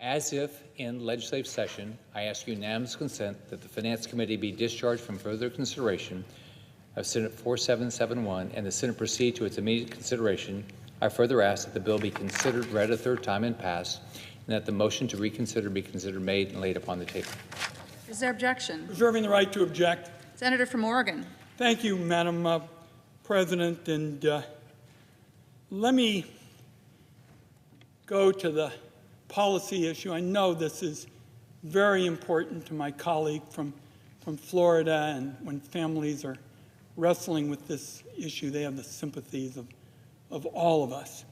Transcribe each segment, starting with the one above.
as if in legislative session, I ask unanimous consent that the Finance Committee be discharged from further consideration of Senate 4771 and the Senate proceed to its immediate consideration. I further ask that the bill be considered, read a third time, and passed, and that the motion to reconsider be considered made and laid upon the table. Is there objection? Reserving the right to object. Senator from Oregon. Thank you, Madam President. And let me go to the policy issue. I know this is very important to my colleague from Florida, and when families are wrestling with this issue, they have the sympathies of all of us.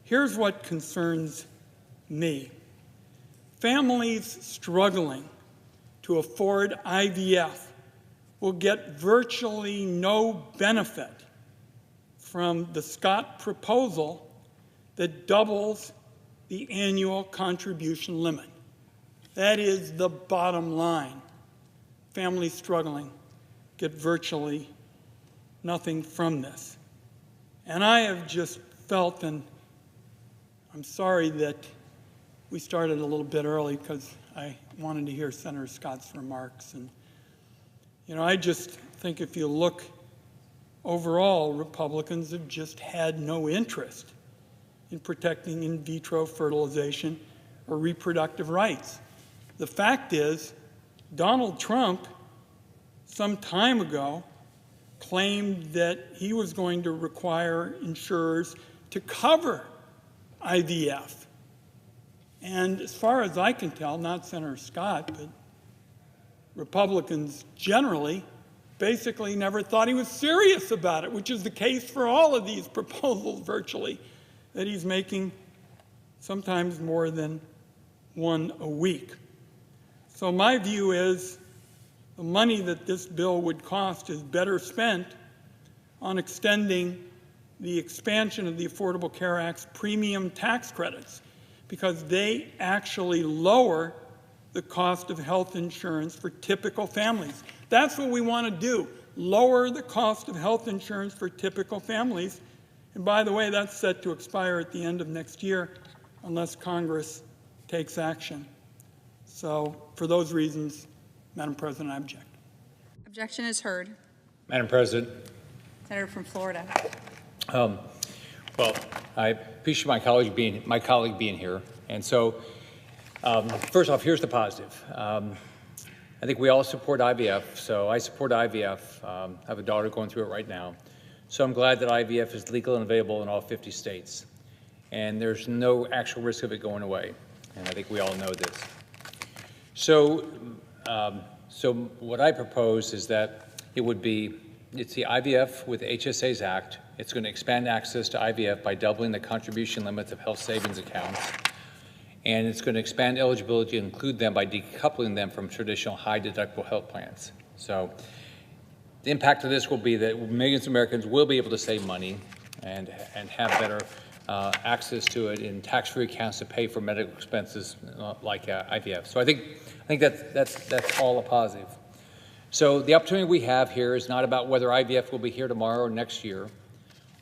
Here's what concerns me. Families struggling to afford IVF will get virtually no benefit from the Scott proposal that doubles the annual contribution limit. That is the bottom line. Families struggling get virtually nothing from this. And I have just felt, and I'm sorry that we started a little bit early because I wanted to hear Senator Scott's remarks. And, I just think if you look overall, Republicans have just had no interest in protecting in vitro fertilization or reproductive rights. The fact is, Donald Trump, some time ago, claimed that he was going to require insurers to cover IVF. And as far as I can tell, not Senator Scott, but Republicans generally basically never thought he was serious about it, which is the case for all of these proposals virtually, that he's making sometimes more than one a week. So my view is the money that this bill would cost is better spent on extending the expansion of the Affordable Care Act's premium tax credits, because they actually lower the cost of health insurance for typical families. That's what we want to do, lower the cost of health insurance for typical families. And by the way, that's set to expire at the end of next year unless Congress takes action. So for those reasons, Madam President, I object. Objection is heard. Madam President. Senator from Florida. Well, I appreciate my colleague being here. And so, first off, here's the positive. I think we all support IVF, so I support IVF. I have a daughter going through it right now. So I'm glad that IVF is legal and available in all 50 states. And there's no actual risk of it going away. And I think we all know this. So what I propose is that it's the IVF with HSAs Act. It's going to expand access to IVF by doubling the contribution limits of health savings accounts. And it's going to expand eligibility and include them by decoupling them from traditional high-deductible health plans. So the impact of this will be that millions of Americans will be able to save money and have better access to it in tax-free accounts to pay for medical expenses like IVF. So I think that's all a positive. So the opportunity we have here is not about whether IVF will be here tomorrow or next year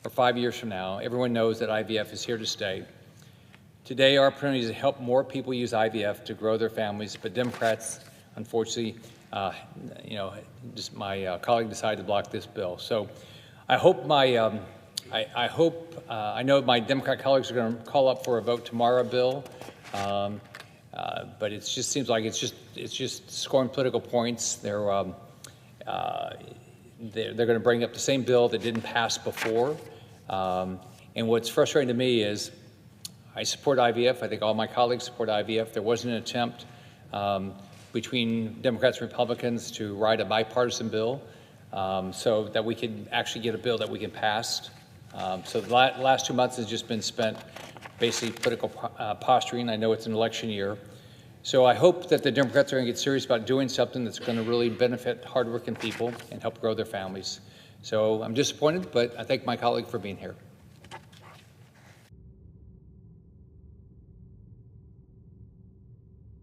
or 5 years from now. Everyone knows that IVF is here to stay. Today, our opportunity is to help more people use IVF to grow their families, but Democrats, unfortunately, my colleague decided to block this bill. So I hope I know my Democrat colleagues are going to call up for a vote tomorrow, Bill, but it just seems like it's just scoring political points. They're going to bring up the same bill that didn't pass before, and what's frustrating to me is I support IVF. I think all my colleagues support IVF. There was an attempt between Democrats and Republicans to write a bipartisan bill so that we could actually get a bill that we can pass. So the last 2 months has just been spent basically political posturing. I know it's an election year. So I hope that the Democrats are going to get serious about doing something that's going to really benefit hardworking people and help grow their families. So I'm disappointed, but I thank my colleague for being here.